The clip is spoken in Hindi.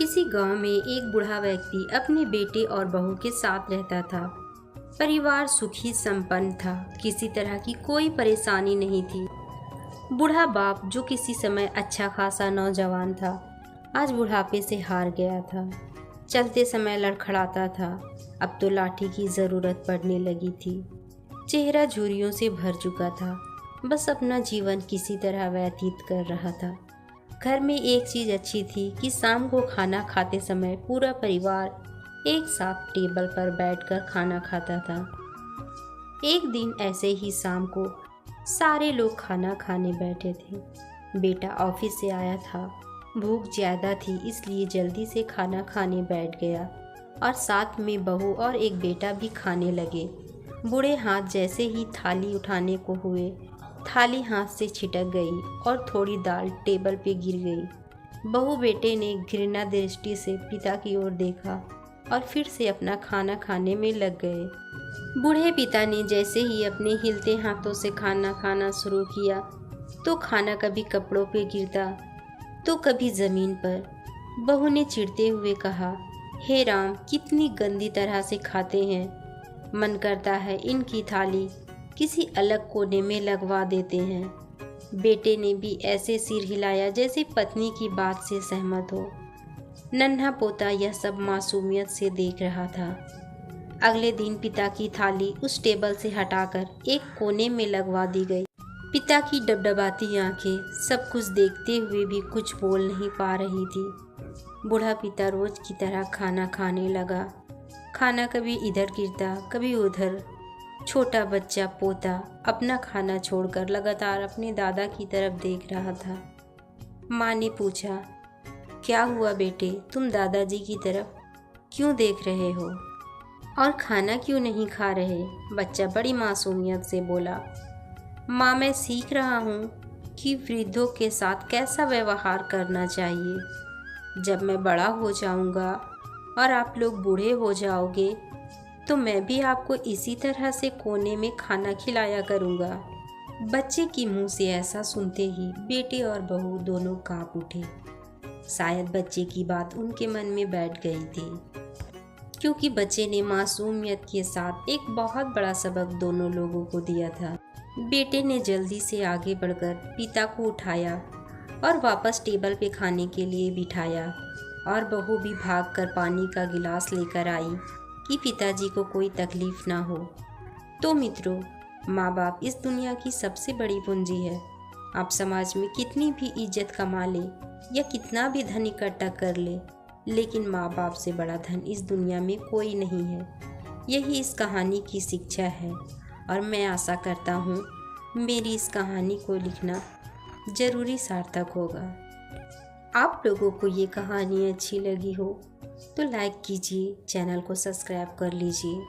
किसी गांव में एक बूढ़ा व्यक्ति अपने बेटे और बहू के साथ रहता था। परिवार सुखी संपन्न था, किसी तरह की कोई परेशानी नहीं थी। बूढ़ा बाप, जो किसी समय अच्छा खासा नौजवान था, आज बुढ़ापे से हार गया था। चलते समय लड़खड़ाता था, अब तो लाठी की ज़रूरत पड़ने लगी थी। चेहरा झुर्रियों से भर चुका था, बस अपना जीवन किसी तरह व्यतीत कर रहा था। घर में एक चीज़ अच्छी थी कि शाम को खाना खाते समय पूरा परिवार एक साथ टेबल पर बैठकर खाना खाता था। एक दिन ऐसे ही शाम को सारे लोग खाना खाने बैठे थे। बेटा ऑफिस से आया था, भूख ज़्यादा थी इसलिए जल्दी से खाना खाने बैठ गया और साथ में बहू और एक बेटा भी खाने लगे। बूढ़े हाथ जैसे ही थाली उठाने को हुए, थाली हाथ से छिटक गई और थोड़ी दाल टेबल पे गिर गई। बहू बेटे ने घृणा दृष्टि से पिता की ओर देखा और फिर से अपना खाना खाने में लग गए। बूढ़े पिता ने जैसे ही अपने हिलते हाथों से खाना खाना शुरू किया तो खाना कभी कपड़ों पे गिरता तो कभी ज़मीन पर। बहू ने चिढ़ते हुए कहा, हे राम, कितनी गंदी तरह से खाते हैं। मन करता है इनकी थाली किसी अलग कोने में लगवा देते हैं। बेटे ने भी ऐसे सिर हिलाया जैसे पत्नी की बात से सहमत हो। नन्हा पोता यह सब मासूमियत से देख रहा था। अगले दिन पिता की थाली उस टेबल से हटाकर एक कोने में लगवा दी गई। पिता की डबडबाती आंखें सब कुछ देखते हुए भी कुछ बोल नहीं पा रही थी। बूढ़ा पिता रोज की तरह खाना खाने लगा। खाना कभी इधर गिरता कभी उधर। छोटा बच्चा पोता अपना खाना छोड़कर लगातार अपने दादा की तरफ देख रहा था। माँ ने पूछा, क्या हुआ बेटे, तुम दादाजी की तरफ क्यों देख रहे हो और खाना क्यों नहीं खा रहे? बच्चा बड़ी मासूमियत से बोला, माँ, मैं सीख रहा हूँ कि वृद्धों के साथ कैसा व्यवहार करना चाहिए। जब मैं बड़ा हो जाऊँगा और आप लोग बूढ़े हो जाओगे तो मैं भी आपको इसी तरह से कोने में खाना खिलाया करूँगा। बच्चे की मुंह से ऐसा सुनते ही बेटे और बहू दोनों कांप उठे। शायद बच्चे की बात उनके मन में बैठ गई थी, क्योंकि बच्चे ने मासूमियत के साथ एक बहुत बड़ा सबक दोनों लोगों को दिया था। बेटे ने जल्दी से आगे बढ़कर पिता को उठाया और वापस टेबल पे खाने के लिए बिठाया और बहू भी भागकर पानी का गिलास लेकर आई कि पिताजी को कोई तकलीफ ना हो। तो मित्रों, माँ बाप इस दुनिया की सबसे बड़ी पूंजी है। आप समाज में कितनी भी इज्जत कमा ले या कितना भी धन इकट्ठा कर ले, लेकिन माँ बाप से बड़ा धन इस दुनिया में कोई नहीं है। यही इस कहानी की शिक्षा है और मैं आशा करता हूँ मेरी इस कहानी को लिखना ज़रूरी सार्थक होगा। आप लोगों को ये कहानी अच्छी लगी हो तो लाइक कीजिए, चैनल को सब्सक्राइब कर लीजिए।